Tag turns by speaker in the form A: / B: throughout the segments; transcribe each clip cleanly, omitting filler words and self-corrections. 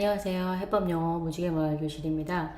A: 안녕하세요. 해법영어 무지개마을교실입니다.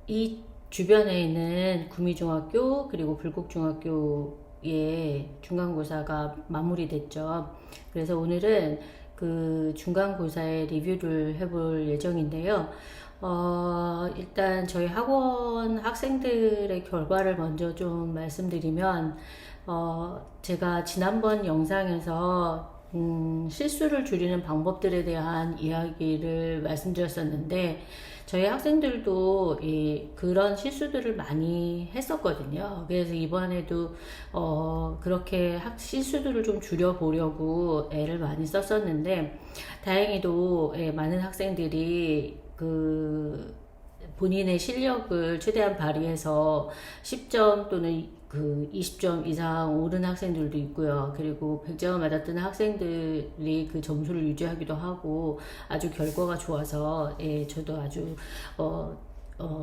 A: 이 주변에 있는 구미중학교 그리고 불곡중학교의 중간고사가 마무리됐죠. 그래서 오늘은 그 중간고사의 리뷰를 해볼 예정인데요. 일단 저희 학원 학생들의 결과를 먼저 좀 말씀드리면, 제가 지난번 영상에서 실수를 줄이는 방법들에 대한 이야기를 말씀드렸었는데, 저희 학생들도 그런 실수들을 많이 했었거든요. 그래서 이번에도 그렇게 실수들을 좀 줄여보려고 애를 많이 썼었는데, 다행히도 많은 학생들이 본인의 실력을 최대한 발휘해서 10점 또는 20점 이상 오른 학생들도 있고요. 그리고 100점을 맞았던 학생들이 그 점수를 유지하기도 하고 아주 결과가 좋아서 저도 아주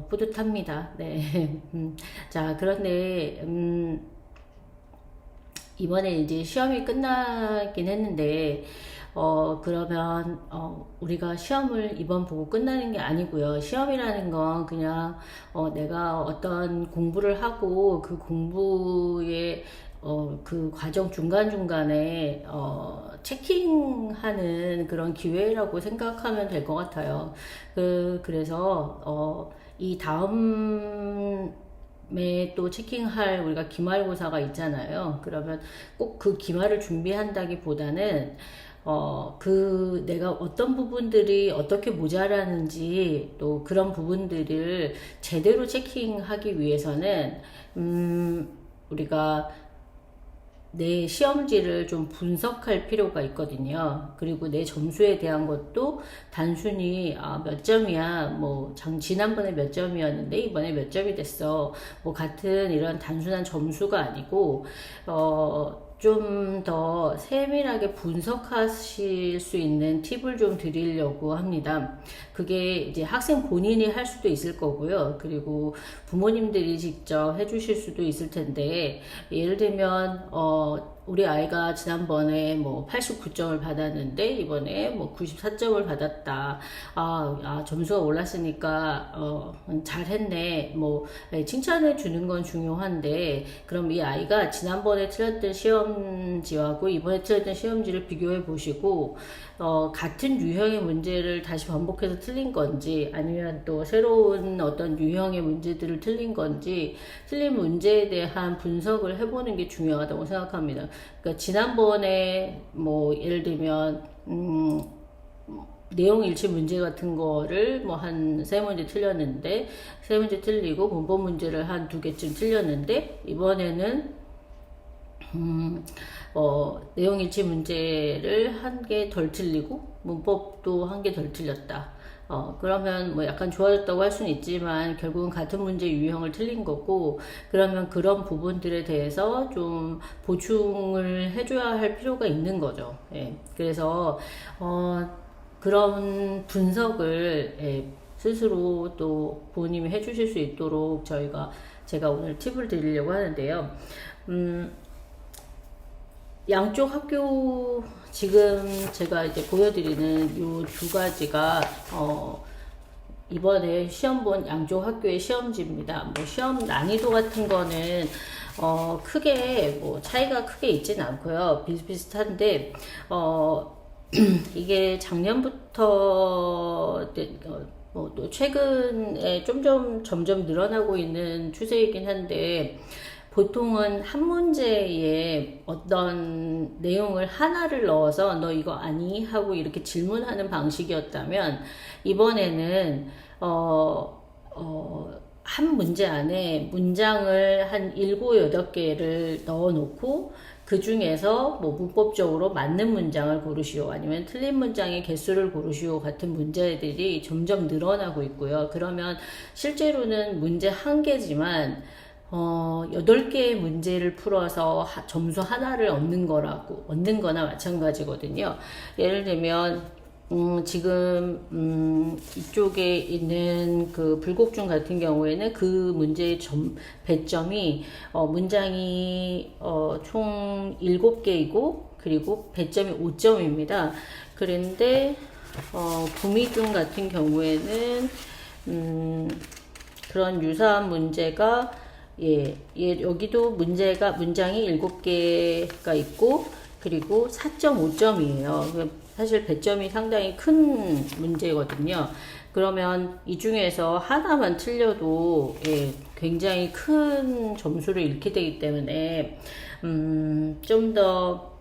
A: 뿌듯합니다. 네. 자, 그런데 이번에 이제 시험이 끝나긴 했는데, 그러면, 우리가 시험을 이번 보고 끝나는 게 아니고요. 시험이라는 건 그냥, 내가 어떤 공부를 하고 그 공부의, 그 과정 중간중간에, 체킹하는 그런 기회라고 생각하면 될 것 같아요. 그래서, 이 다음 또 체킹할 우리가 기말고사가 있잖아요. 그러면 꼭 그 기말을 준비한다기보다는 내가 어떤 부분들이 어떻게 모자라는지 또 그런 부분들을 제대로 체킹하기 위해서는 우리가 내 시험지를 좀 분석할 필요가 있거든요. 그리고 내 점수에 대한 것도 단순히 몇 점이야, 뭐 지난번에 몇 점이었는데 이번에 몇 점이 됐어, 뭐 같은 이런 단순한 점수가 아니고 좀 더 세밀하게 분석하실 수 있는 팁을 좀 드리려고 합니다. 그게 이제 학생 본인이 할 수도 있을 거고요. 그리고 부모님들이 직접 해주실 수도 있을 텐데, 예를 들면 우리 아이가 지난번에 뭐 89점을 받았는데 이번에 뭐 94점을 받았다. 점수가 올랐으니까 잘했네. 뭐 칭찬해 주는 건 중요한데, 그럼 이 아이가 지난번에 틀렸던 시험지하고 이번에 틀렸던 시험지를 비교해 보시고 같은 유형의 문제를 다시 반복해서 틀린 건지, 아니면 또 새로운 어떤 유형의 문제들을 틀린 건지, 틀린 문제에 대한 분석을 해보는 게 중요하다고 생각합니다. 그러니까 지난번에 뭐 예를 들면 내용 일치 문제 같은 거를 뭐 한 세 문제 틀렸는데, 세 문제 틀리고 문법 문제를 한 두 개쯤 틀렸는데, 이번에는 내용 일치 문제를 한 개 덜 틀리고 문법도 한 개 덜 틀렸다. 그러면 뭐 약간 좋아졌다고 할 수는 있지만 결국은 같은 문제 유형을 틀린 거고, 그러면 그런 부분들에 대해서 좀 보충을 해줘야 할 필요가 있는 거죠. 예. 그래서 그런 분석을 스스로 또 부모님이 해주실 수 있도록 제가 오늘 팁을 드리려고 하는데요. 양쪽 학교, 지금 제가 이제 보여드리는 요 두 가지가 이번에 시험 본 양쪽 학교의 시험지입니다. 뭐 시험 난이도 같은 거는 크게 뭐 차이가 크게 있진 않고요. 비슷비슷한데 이게 작년부터 또 최근에 점점 늘어나고 있는 추세이긴 한데, 보통은 한 문제에 어떤 내용을 하나를 넣어서 너 이거 아니? 하고 이렇게 질문하는 방식이었다면, 이번에는 한 문제 안에 문장을 한 7, 8개를 넣어 놓고 그 중에서 뭐 문법적으로 맞는 문장을 고르시오, 아니면 틀린 문장의 개수를 고르시오 같은 문제들이 점점 늘어나고 있고요. 그러면 실제로는 문제 한 개지만 8개의 문제를 풀어서 점수 하나를 얻는 거나 마찬가지거든요. 예를 들면, 지금, 이쪽에 있는 그 불곡중 같은 경우에는 그 문제의 배점이, 문장이, 총 7개이고, 그리고 배점이 5점입니다. 그런데, 구미중 같은 경우에는 그런 유사한 문제가 여기도 문장이 7개가 있고 그리고 4.5점이에요. 사실 배점이 상당히 큰 문제거든요. 그러면 이 중에서 하나만 틀려도 굉장히 큰 점수를 잃게 되기 때문에 좀 더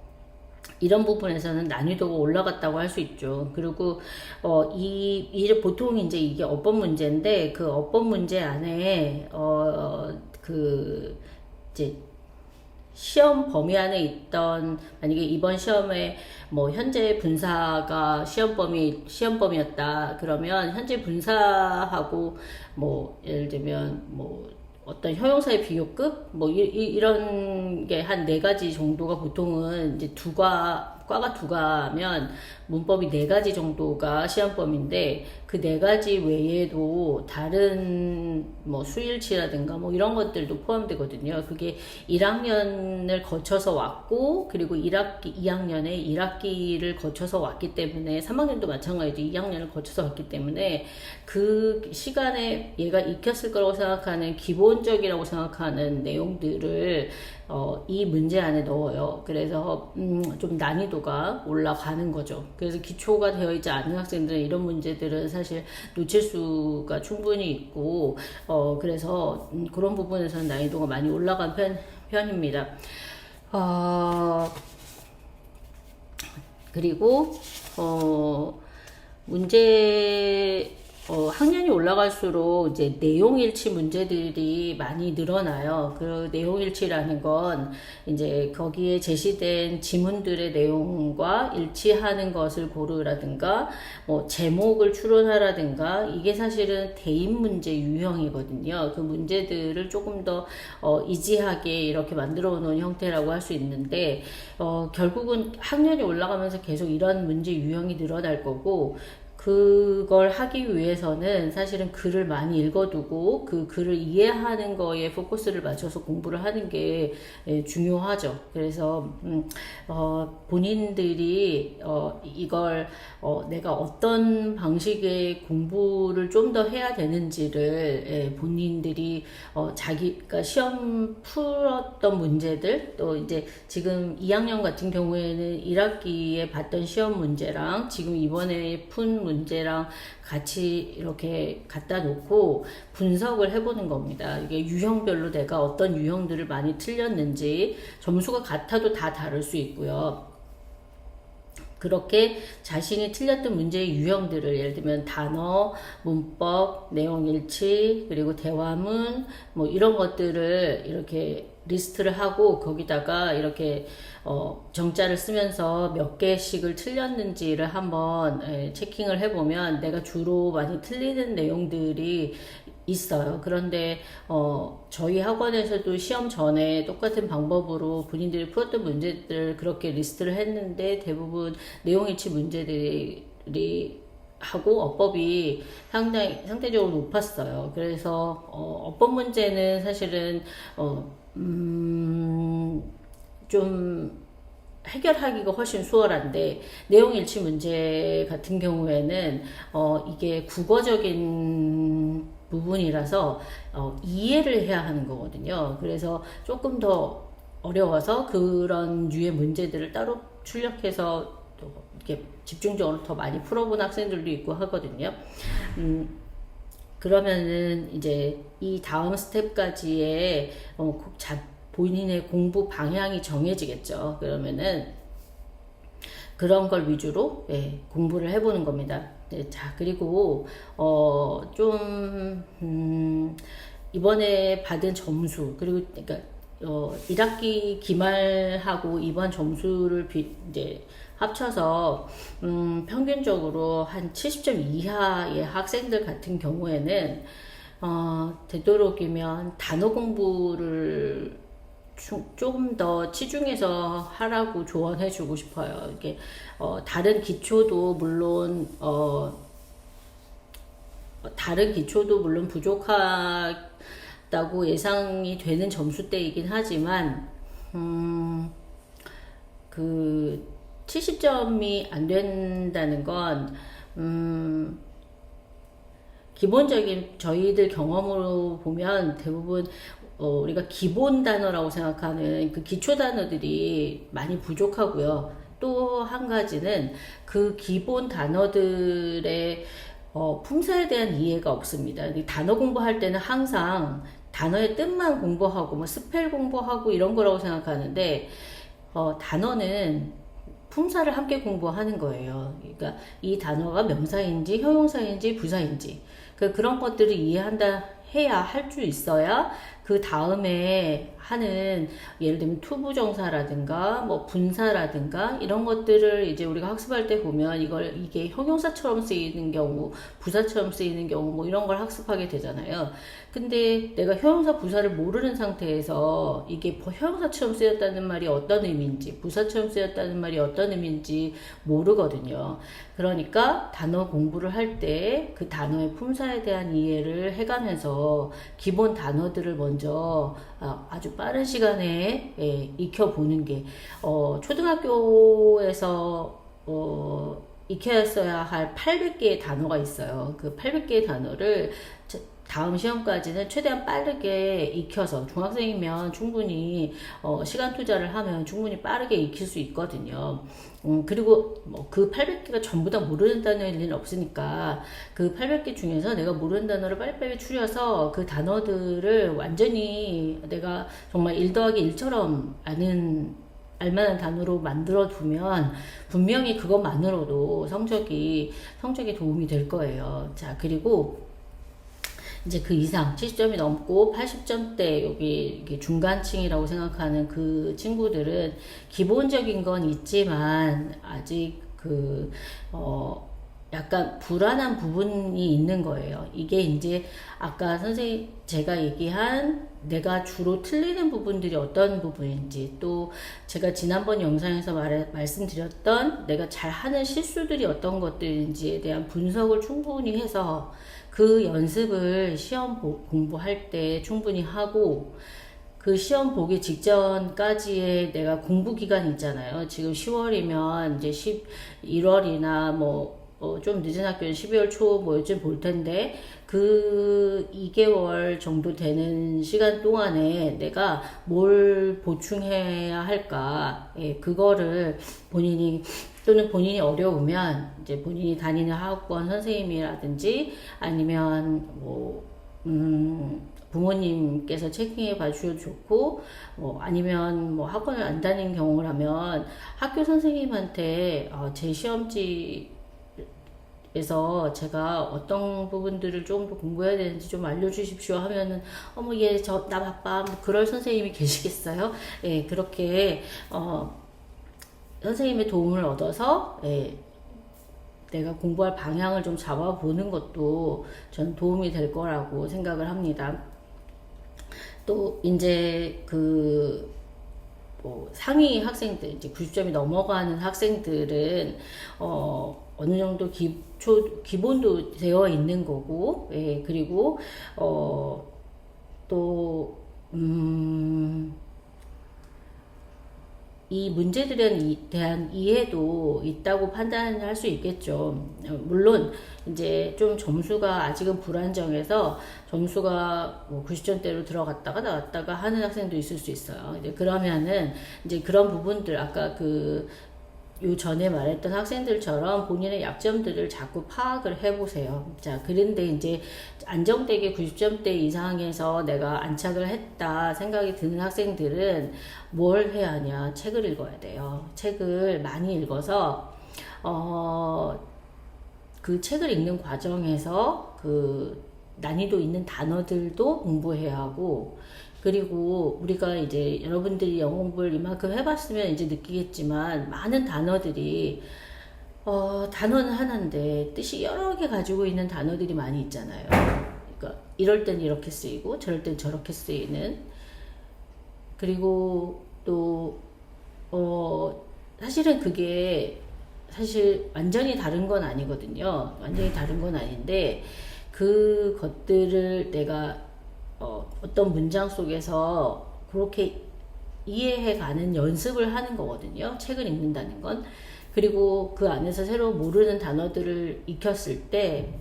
A: 이런 부분에서는 난이도가 올라갔다고 할 수 있죠. 그리고 보통 이제 이게 어법 문제인데 그 어법 문제 안에 이제 시험 범위 안에 있던, 만약에 이번 시험에 뭐 현재 분사가 시험범위였다 그러면 현재 분사하고 뭐 예를 들면 뭐 어떤 형용사의 비교급 뭐 이런 게 한 4가지 정도가 보통은 이제 과가 2가면 문법이 4가지 정도가 시험범위인데 그 4가지 외에도 다른 뭐 수일치라든가 뭐 이런 것들도 포함되거든요. 그게 1학년을 거쳐서 왔고 그리고 2학년에 1학기를 거쳐서 왔기 때문에 3학년도 마찬가지죠. 2학년을 거쳐서 왔기 때문에 그 시간에 얘가 익혔을 거라고 생각하는 기본적이라고 생각하는 내용들을 이 문제 안에 넣어요. 그래서 좀 난이도가 올라가는 거죠. 그래서 기초가 되어 있지 않은 학생들은 이런 문제들은 사실 놓칠 수가 충분히 있고 그래서 그런 부분에서는 난이도가 많이 올라간 편입니다. 그리고 학년이 올라갈수록 이제 내용일치 문제들이 많이 늘어나요. 그 내용일치라는 건 이제 거기에 제시된 지문들의 내용과 일치하는 것을 고르라든가, 뭐 제목을 추론하라든가, 이게 사실은 대입 문제 유형이거든요. 그 문제들을 조금 더 이지하게 이렇게 만들어 놓은 형태라고 할 수 있는데, 결국은 학년이 올라가면서 계속 이런 문제 유형이 늘어날 거고, 그걸 하기 위해서는 사실은 글을 많이 읽어두고 그 글을 이해하는 거에 포커스를 맞춰서 공부를 하는 게 중요하죠. 그래서 본인들이 이걸 내가 어떤 방식의 공부를 좀 더 해야 되는지를 본인들이 자기가 시험 풀었던 문제들, 또 이제 지금 2학년 같은 경우에는 1학기에 봤던 시험 문제랑 지금 이번에 푼 문제랑 같이 이렇게 갖다 놓고 분석을 해보는 겁니다. 이게 유형별로 내가 어떤 유형들을 많이 틀렸는지, 점수가 같아도 다 다를 수 있고요. 그렇게 자신이 틀렸던 문제의 유형들을, 예를 들면 단어, 문법, 내용일치, 그리고 대화문, 뭐 이런 것들을 이렇게 리스트를 하고 거기다가 이렇게 정자를 쓰면서 몇 개씩을 틀렸는지를 한번 체킹을 해보면 내가 주로 많이 틀리는 내용들이 있어요. 그런데 저희 학원에서도 시험 전에 똑같은 방법으로 본인들이 풀었던 문제들을 그렇게 리스트를 했는데 대부분 내용일치 문제들이 하고 어법이 상대적으로 높았어요. 그래서 어법 문제는 사실은 좀 해결하기가 훨씬 수월한데, 내용일치 문제 같은 경우에는 이게 국어적인 부분이라서 이해를 해야 하는 거거든요. 그래서 조금 더 어려워서 그런 류의 문제들을 따로 출력해서 또 이렇게 집중적으로 더 많이 풀어본 학생들도 있고 하거든요. 그러면은 이제 이 다음 스텝까지의 본인의 공부 방향이 정해지겠죠. 그러면은 그런 걸 위주로 공부를 해보는 겁니다. 자, 그리고 이번에 받은 점수, 그리고 그러니까 1학기 기말하고 이번 점수를 이제 합쳐서 평균적으로 한 70점 이하의 학생들 같은 경우에는 되도록이면 단어 공부를 조금 더 치중해서 하라고 조언해 주고 싶어요. 이게 다른 기초도 물론 부족하다고 예상이 되는 점수대이긴 하지만 그 70점이 안 된다는 건 음, 기본적인 저희들 경험으로 보면 대부분 우리가 기본 단어라고 생각하는 그 기초 단어들이 많이 부족하고요. 또 한 가지는 그 기본 단어들의 품사에 대한 이해가 없습니다. 단어 공부할 때는 항상 단어의 뜻만 공부하고 뭐 스펠 공부하고 이런 거라고 생각하는데 단어는 품사를 함께 공부하는 거예요. 그러니까 이 단어가 명사인지 형용사인지 부사인지 그런 것들을 이해한다 해야 할 줄 있어야 그 다음에 하는 예를 들면 투부정사라든가 뭐 분사라든가 이런 것들을 이제 우리가 학습할 때 보면 이게 형용사처럼 쓰이는 경우 부사처럼 쓰이는 경우 뭐 이런 걸 학습하게 되잖아요. 근데 내가 형용사 부사를 모르는 상태에서 이게 형용사처럼 쓰였다는 말이 어떤 의미인지 부사처럼 쓰였다는 말이 어떤 의미인지 모르거든요. 그러니까 단어 공부를 할 때 그 단어의 품사에 대한 이해를 해가면서 기본 단어들을 먼저 아주 빠른 시간에 익혀보는 게 초등학교에서 익혀야 할 800개의 단어가 있어요. 그 800개의 단어를 다음 시험까지는 최대한 빠르게 익혀서 중학생이면 충분히 시간 투자를 하면 충분히 빠르게 익힐 수 있거든요. 그리고 그 800개가 전부 다 모르는 단어일 리는 없으니까 그 800개 중에서 내가 모르는 단어를 빨리빨리 추려서 그 단어들을 완전히 내가 정말 1 더하기 1처럼 알만한 단어로 만들어 두면 분명히 그것만으로도 성적이 도움이 될 거예요. 자, 그리고 이제 그 이상 70점이 넘고 80점대 여기 중간층이라고 생각하는 그 친구들은 기본적인 건 있지만 아직 약간 불안한 부분이 있는 거예요. 이게 이제 아까 제가 얘기한 내가 주로 틀리는 부분들이 어떤 부분인지 또 제가 지난번 영상에서 말씀드렸던 내가 잘하는 실수들이 어떤 것들인지에 대한 분석을 충분히 해서 그 연습을 시험 공부할 때 충분히 하고 그 시험 보기 직전까지의 내가 공부 기간 있잖아요. 지금 10월이면 이제 11월이나 좀 늦은 학교는 12월 초 요즘 볼 텐데 그 2개월 정도 되는 시간 동안에 내가 뭘 보충해야 할까 그거를 본인이 어려우면 이제 본인이 다니는 학원 선생님이라든지 아니면 부모님께서 체킹해 봐주셔도 좋고 아니면 학원을 안 다니는 경우라면 학교 선생님한테 제 시험지 에서 제가 어떤 부분들을 조금 더 공부해야 되는지 좀 알려주십시오 하면은 나 바빠 그럴 선생님이 계시겠어요? 예, 그렇게 선생님의 도움을 얻어서 내가 공부할 방향을 좀 잡아보는 것도 전 도움이 될 거라고 생각을 합니다. 또 이제 상위 학생들 이제 90점이 넘어가는 학생들은 어느 정도 기본도 되어 있는 거고 그리고 또 이 문제들에 대한 이해도 있다고 판단할 수 있겠죠. 물론 이제 좀 점수가 아직은 불안정해서 점수가 90점대로 들어갔다가 나왔다가 하는 학생도 있을 수 있어요. 이제 그러면은 이제 그런 부분들 아까 요 전에 말했던 학생들처럼 본인의 약점들을 자꾸 파악을 해보세요. 자, 그런데 이제 안정되게 90점대 이상에서 내가 안착을 했다 생각이 드는 학생들은 뭘 해야 하냐? 책을 읽어야 돼요. 책을 많이 읽어서 그 책을 읽는 과정에서 그 난이도 있는 단어들도 공부해야 하고 그리고 우리가 이제 여러분들이 영어 공부를 이만큼 해봤으면 이제 느끼겠지만 많은 단어들이 단어는 하나인데 뜻이 여러 개 가지고 있는 단어들이 많이 있잖아요. 그러니까 이럴 땐 이렇게 쓰이고 저럴 땐 저렇게 쓰이는 그리고 또 사실은 그게 사실 완전히 다른 건 아니거든요. 완전히 다른 건 아닌데 그것들을 내가 어떤 문장 속에서 그렇게 이해해 가는 연습을 하는 거거든요. 책을 읽는다는 건. 그리고 그 안에서 새로 모르는 단어들을 익혔을 때,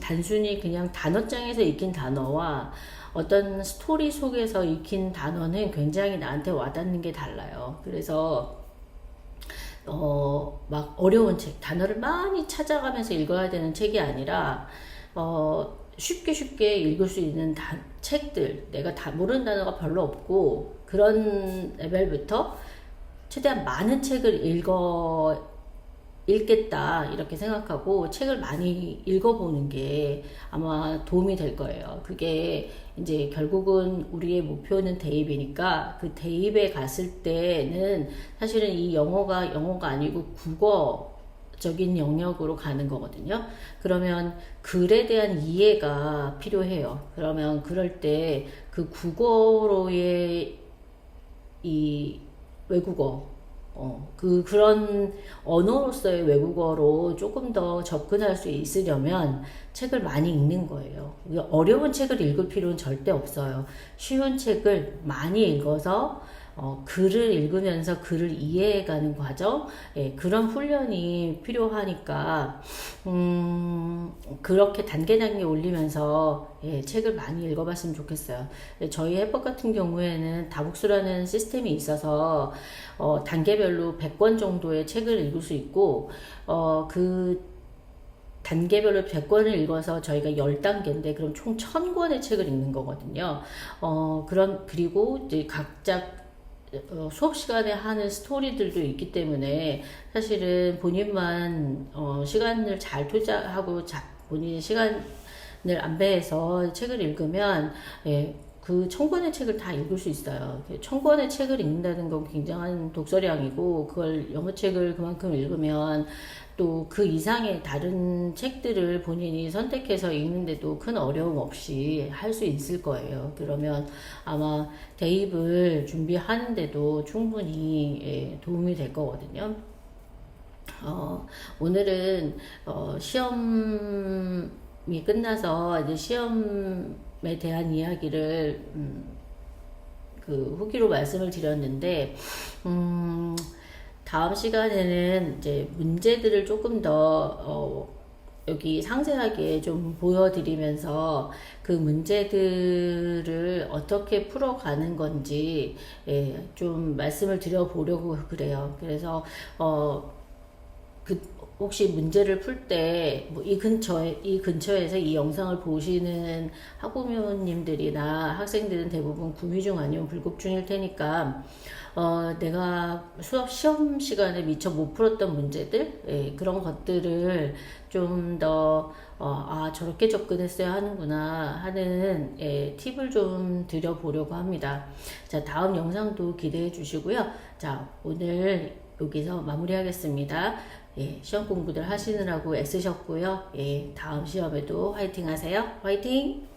A: 단순히 그냥 단어장에서 익힌 단어와 어떤 스토리 속에서 익힌 단어는 굉장히 나한테 와닿는 게 달라요. 그래서 막 어려운 책, 단어를 많이 찾아가면서 읽어야 되는 책이 아니라, 쉽게 쉽게 읽을 수 있는 책들, 내가 다 모르는 단어가 별로 없고, 그런 레벨부터 최대한 많은 책을 읽겠다, 이렇게 생각하고 책을 많이 읽어보는 게 아마 도움이 될 거예요. 그게 이제 결국은 우리의 목표는 대입이니까 그 대입에 갔을 때는 사실은 이 영어가 아니고 국어적인 영역으로 가는 거거든요. 그러면 글에 대한 이해가 필요해요. 그러면 그럴 때 그 국어로의 이 외국어, 그런 언어로서의 외국어로 조금 더 접근할 수 있으려면 책을 많이 읽는 거예요. 어려운 책을 읽을 필요는 절대 없어요. 쉬운 책을 많이 읽어서 글을 읽으면서 글을 이해해가는 과정, 예, 그런 훈련이 필요하니까 그렇게 단계 올리면서 예, 책을 많이 읽어봤으면 좋겠어요. 예, 저희 해법 같은 경우에는 다북수라는 시스템이 있어서 단계별로 100권 정도의 책을 읽을 수 있고 그 단계별로 100권을 읽어서 저희가 10단계인데 그럼 총 1000권의 책을 읽는 거거든요. 그리고 이제 각자 수업 시간에 하는 스토리들도 있기 때문에 사실은 본인만 시간을 잘 투자하고 본인의 시간을 안배해서 책을 읽으면 예, 그 1000권의 책을 다 읽을 수 있어요. 1000권의 책을 읽는다는 건 굉장한 독서량이고 그걸 영어책을 그만큼 읽으면 또 그 이상의 다른 책들을 본인이 선택해서 읽는데도 큰 어려움 없이 할 수 있을 거예요. 그러면 아마 대입을 준비하는데도 충분히 예, 도움이 될 거거든요. 오늘은 시험이 끝나서 이제 시험에 대한 이야기를 그 후기로 말씀을 드렸는데 다음 시간에는 이제 문제들을 조금 더 여기 상세하게 좀 보여드리면서 그 문제들을 어떻게 풀어가는 건지 예, 좀 말씀을 드려보려고 그래요. 그래서 혹시 문제를 풀 때 뭐 이 근처에서 이 영상을 보시는 학부모님들이나 학생들은 대부분 구미 중 아니면 불급 중일 테니까 내가 시험 시간에 미처 못 풀었던 문제들, 예, 그런 것들을 좀 더, 저렇게 접근했어야 하는구나 하는, 예, 팁을 좀 드려보려고 합니다. 자, 다음 영상도 기대해 주시고요. 자, 오늘 여기서 마무리하겠습니다. 예, 시험 공부들 하시느라고 애쓰셨고요. 예, 다음 시험에도 화이팅 하세요. 화이팅!